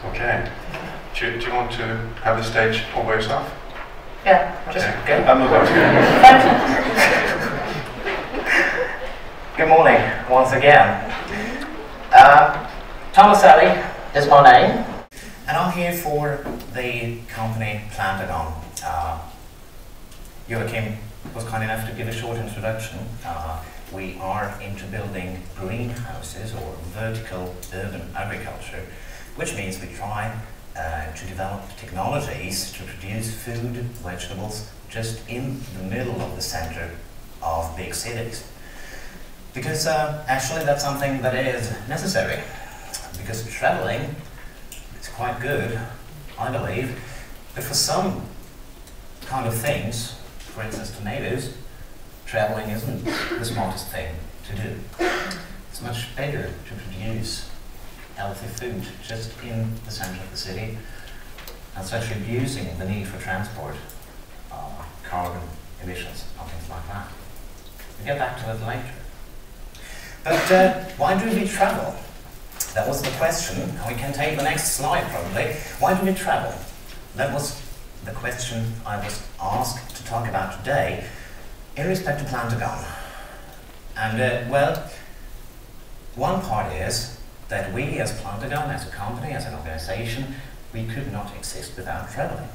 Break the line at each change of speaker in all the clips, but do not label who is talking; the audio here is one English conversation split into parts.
Okay. Do you want to have the stage all by yourself?
Yeah, just go.
I'm not going to.
Good morning, once again. Thomas Sally is my name, and I'm here for the company Plantagon. Joachim was kind enough to give a short introduction. We are into building greenhouses or vertical urban agriculture, which means we try to develop technologies to produce food, vegetables, just in the middle of the center of big cities. Because actually that's something that is necessary, because traveling is quite good, I believe, but for some kind of things, for instance tomatoes, traveling isn't the smartest thing to do. It's much better to produce healthy food just in the center of the city, and such abusing the need for transport, carbon emissions and things like that. We'll get back to it later. But why do we travel? That was the question, and we can take the next slide probably. Why do we travel? That was the question I was asked to talk about today in respect to Plantagon. And well, one part is that we as Plantagon, as a company, as an organization, we could not exist without traveling.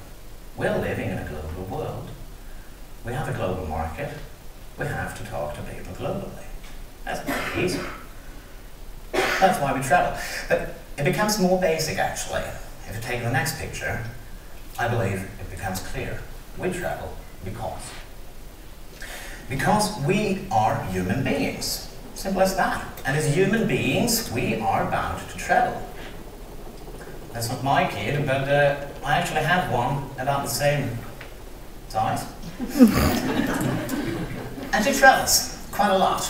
We're living in a global world. We have a global market. We have to talk to people globally. That's pretty easy. That's why we travel. But it becomes more basic actually. If you take the next picture, I believe it becomes clear. We travel because we are human beings. Simple as that. And as human beings, we are bound to travel. That's not my kid, but I actually have one about the same size. And she travels quite a lot.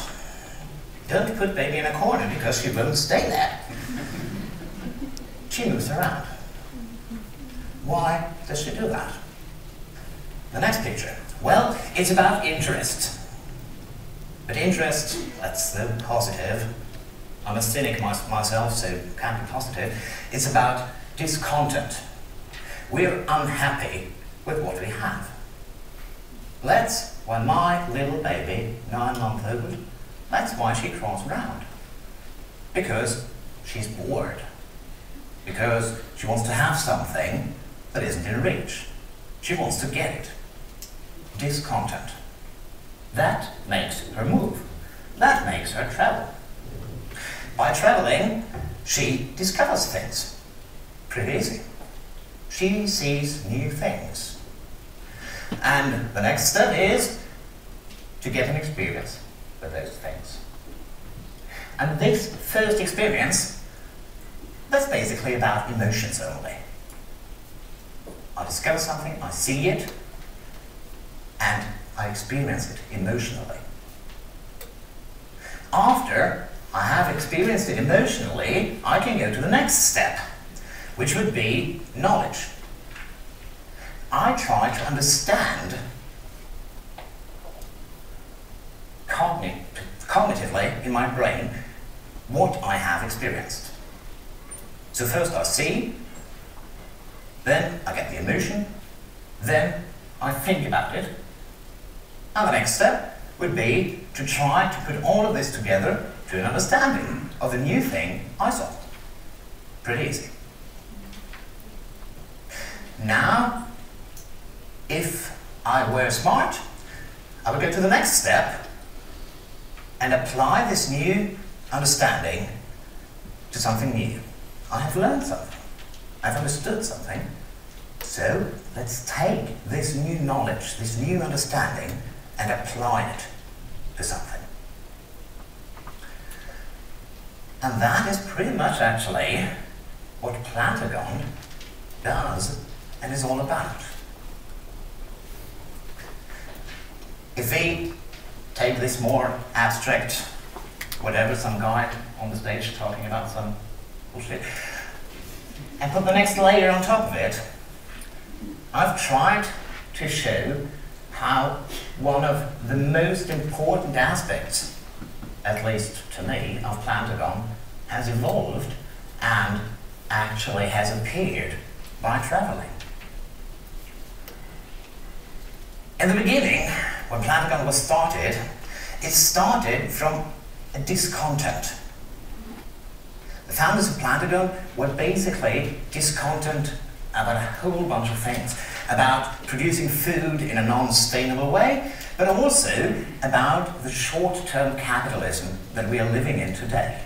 Don't put baby in a corner because she won't stay there. She moves around. Why does she do that? The next picture. Well, it's about interest. But interest, that's the positive. I'm a cynic myself, so it can't be positive. It's about discontent. We're unhappy with what we have. That's why my little baby, 9-month-old, that's why she crawls around. Because she's bored. Because she wants to have something that isn't in reach. She wants to get it. Discontent. That makes her move. That makes her travel. By traveling, she discovers things. Pretty easy. She sees new things. And the next step is to get an experience with those things. And this first experience, that's basically about emotions only. I discover something, I see it, and I experience it emotionally. After I have experienced it emotionally, I can go to the next step, which would be knowledge. I try to understand cognitively in my brain what I have experienced. So first I see, then I get the emotion, then I think about it, and the next step would be to try to put all of this together to an understanding of the new thing I saw. Pretty easy. Now, if I were smart, I would go to the next step and apply this new understanding to something new. I have learned something. I've understood something. So let's take this new knowledge, this new understanding, and apply it to something. And that is pretty much actually what Plantagon does and is all about. If we take this more abstract, whatever, some guy on the stage talking about some bullshit, and put the next layer on top of it, I've tried to show how one of the most important aspects, at least to me, of Plantagon has evolved and actually has appeared by traveling. In the beginning, when Plantagon was started, it started from a discontent. The founders of Plantagon were basically discontent about a whole bunch of things, about producing food in a non-sustainable way, but also about the short-term capitalism that we are living in today.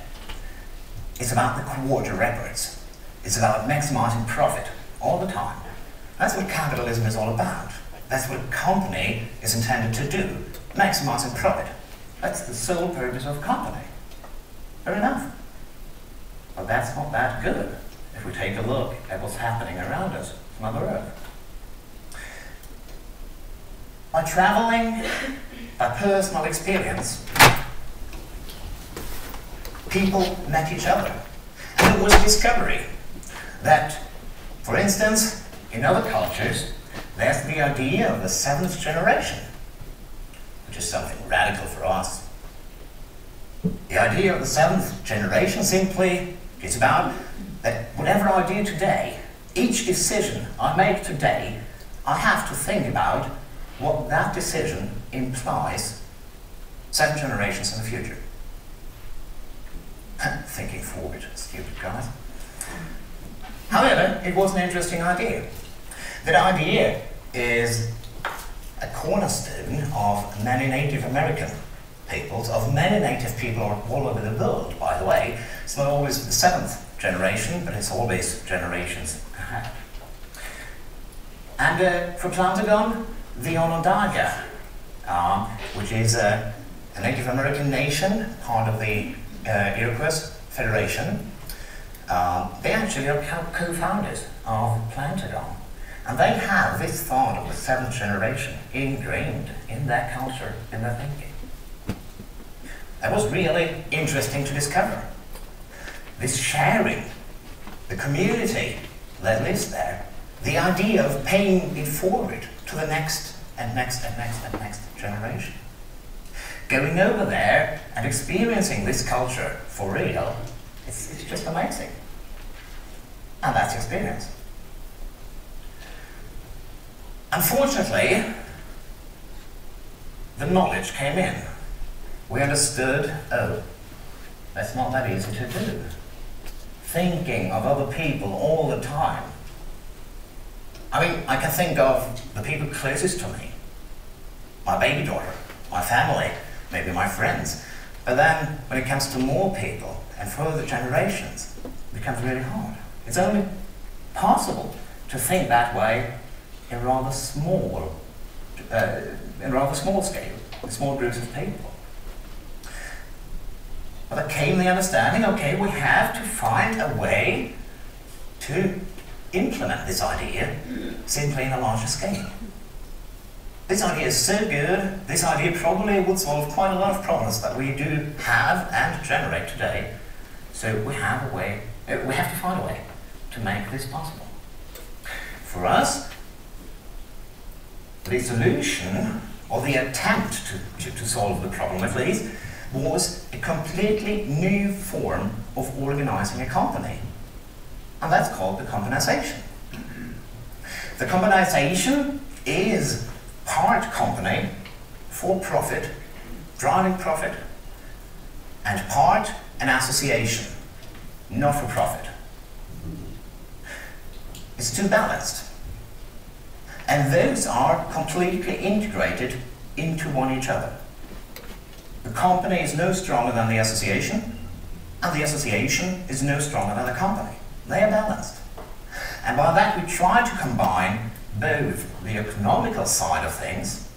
It's about the quarter records. It's about maximizing profit all the time. That's what capitalism is all about. That's what a company is intended to do, maximizing profit. That's the sole purpose of a company. Fair enough. But that's not that good if we take a look at what's happening around us, Mother Earth. By traveling, by personal experience, people met each other. And there was a discovery that, for instance, in other cultures, there's the idea of the seventh generation, which is something radical for us. The idea of the seventh generation simply is about that whatever I do today, each decision I make today, I have to think about what that decision implies 7 generations in the future. Thinking forward, stupid guys. However, it was an interesting idea. That idea is a cornerstone of many Native American peoples, of many native people all over the world, by the way. It's not always the 7th generation, but it's always generations ahead. And for Plantagon, the Onondaga, which is a Native American nation, part of the Iroquois Federation, they actually are co-founders of Plantagon. And they have this thought of the 7th generation ingrained in their culture, in their thinking. That was really interesting to discover. This sharing, the community that lives there, the idea of paying it forward to the next and next and next and next generation. Going over there and experiencing this culture for real, it's just amazing. And that's experience. Unfortunately, the knowledge came in. We understood, oh, that's not that easy to do. Thinking of other people all the time. I mean, I can think of the people closest to me. My baby daughter, my family, maybe my friends. But then, when it comes to more people and further generations, it becomes really hard. It's only possible to think that way in rather small scale, in small groups of people. But there came the understanding, okay, we have to find a way to implement this idea simply in a larger scale. This idea is so good, this idea probably would solve quite a lot of problems that we do have and generate today. So we have a way, we have to find a way to make this possible. For us, the solution, or the attempt to solve the problem at least, was a completely new form of organizing a company. And that's called the companization. The companization is part company for profit, driving profit, and part an association, not for profit. It's too balanced. And those are completely integrated into one each other. The company is no stronger than the association, and the association is no stronger than the company. They are balanced. And by that we try to combine both the economical side of things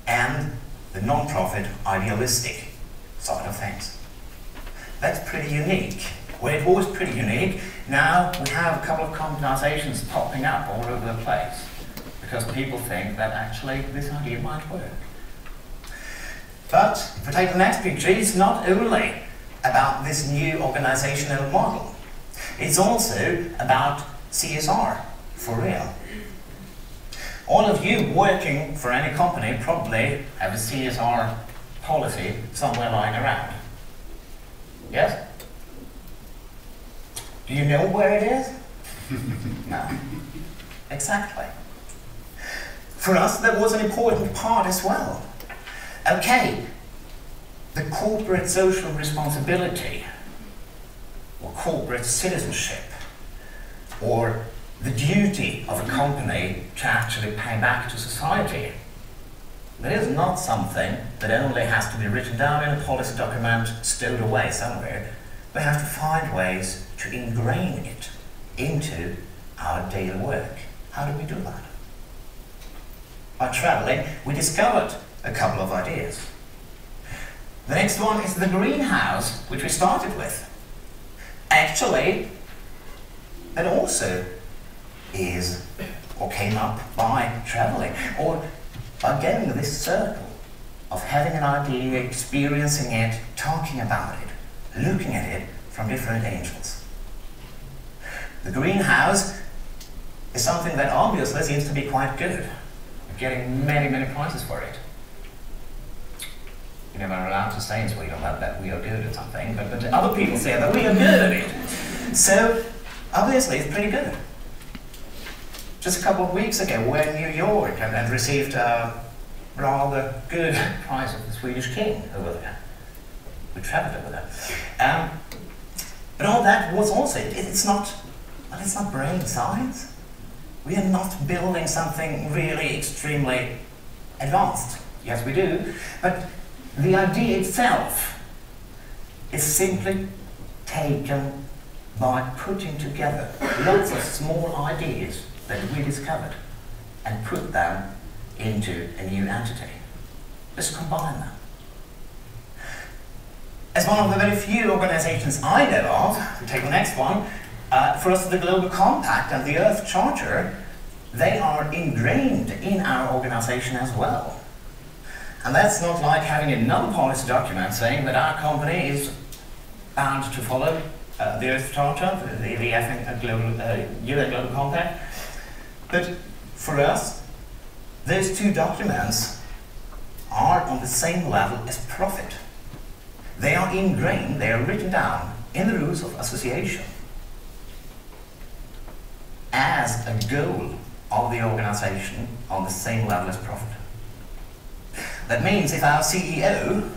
and the non-profit idealistic side of things. That's pretty unique. Well, it was pretty unique. Now we have a couple of companizations popping up all over the place because people think that actually this idea might work. But if we take the next picture, it's not only about this new organizational model. It's also about CSR, for real. All of you working for any company probably have a CSR policy somewhere lying around. Yes? Do you know where it is? No. Exactly. For us, that was an important part as well. Okay, the corporate social responsibility, or corporate citizenship, or the duty of a company to actually pay back to society. That is not something that only has to be written down in a policy document, stowed away somewhere. We have to find ways to ingrain it into our daily work. How do we do that? By traveling, we discovered a couple of ideas. The next one is the greenhouse, which we started with. Actually, that also is, or came up by traveling, or by getting this circle of having an idea, experiencing it, talking about it, looking at it from different angles. The greenhouse is something that obviously seems to be quite good. We're getting many, many prizes for it. You never are allowed to say in Sweden that we are good at something, but other people say that we are good at it. So, obviously, it's pretty good. Just a couple of weeks ago, we were in New York and received a rather good prize of the Swedish king over there. We travelled over there. But all that was also, it's not brain science. We are not building something really extremely advanced. Yes, we do, but the idea itself is simply taken by putting together lots of small ideas that we discovered and put them into a new entity. Just combine them. As one of the very few organizations I know of, to take the next one, for us the Global Compact and the Earth Charter, they are ingrained in our organization as well. And that's not like having another policy document saying that our company is bound to follow the Earth Charter, the UN Global Compact. But for us, those two documents are on the same level as profit. They are ingrained, they are written down in the rules of association as a goal of the organization on the same level as profit. That means if our CEO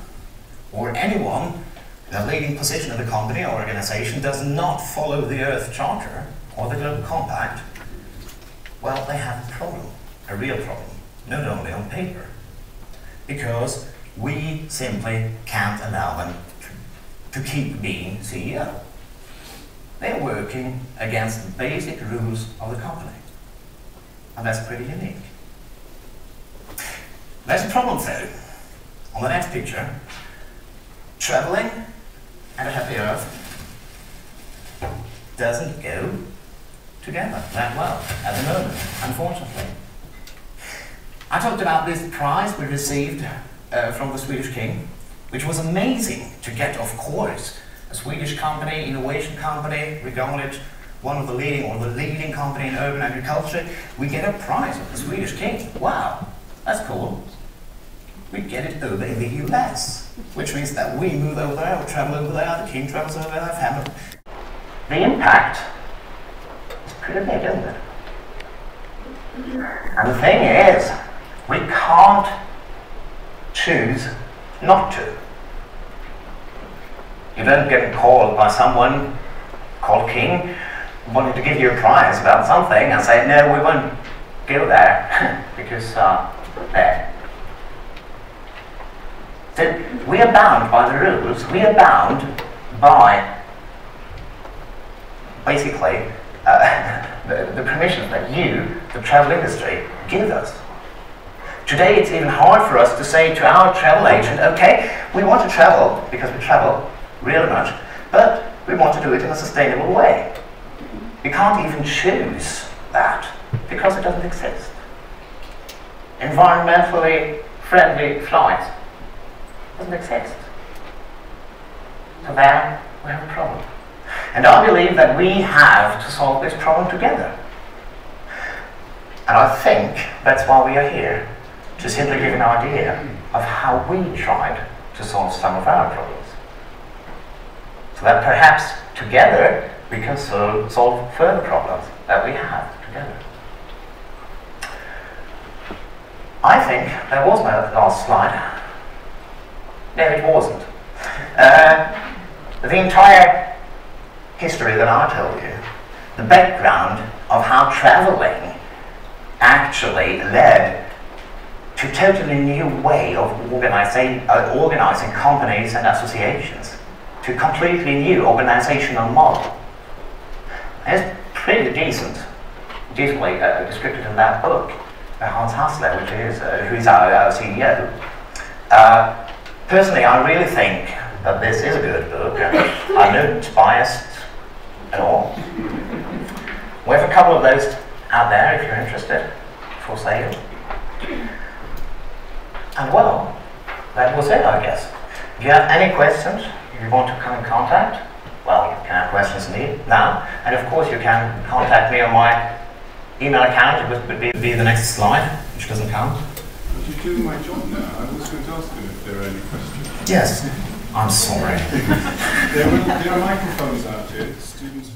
or anyone in a leading position of the company or organization does not follow the Earth Charter or the Global Compact, well, they have a problem, a real problem, not only on paper, because we simply can't allow them to keep being CEO. They're working against the basic rules of the company, and that's pretty unique. There's a problem though. On the next picture, traveling and a happy Earth doesn't go together that well at the moment, unfortunately. I talked about this prize we received from the Swedish king, which was amazing to get, of course. A Swedish company, innovation company, regarded one of the leading company in urban agriculture. We get a prize of the Swedish king. Wow, that's cool. We get it over in the US, which means that we move over there, we travel over there, the king travels over there, family. The impact is pretty big, isn't it? And the thing is, we can't choose not to. You don't get called by someone called king wanting to give you a prize about something and say, no, we won't go there because there. So we are bound by the rules, we are bound by basically the permissions that you, the travel industry, give us. Today it's even hard for us to say to our travel agent, okay, we want to travel because we travel really much, but we want to do it in a sustainable way. We can't even choose that because it doesn't exist. Environmentally friendly flight doesn't exist. So there we have a problem. And I believe that we have to solve this problem together. And I think that's why we are here, to simply give an idea of how we tried to solve some of our problems. So that perhaps together we can solve further problems that we have together. I think that was my last slide. No, it wasn't. The entire history that I told you, the background of how traveling actually led to a totally new way of organizing companies and associations, to a completely new organizational model. It's pretty decently described in that book by Hans Hassler, who is our CEO. Personally, I really think that this is a good book, and I'm not biased at all. We have a couple of those out there if you're interested, for sale. And well, that was it, I guess. If you have any questions, if you want to come in contact, well, you can have questions now. And of course, you can contact me on my email account. It would be the next slide, which doesn't count.
But you're doing my job now. I was going to ask you if there are any questions.
Yes, I'm sorry.
There are microphones out here. Students.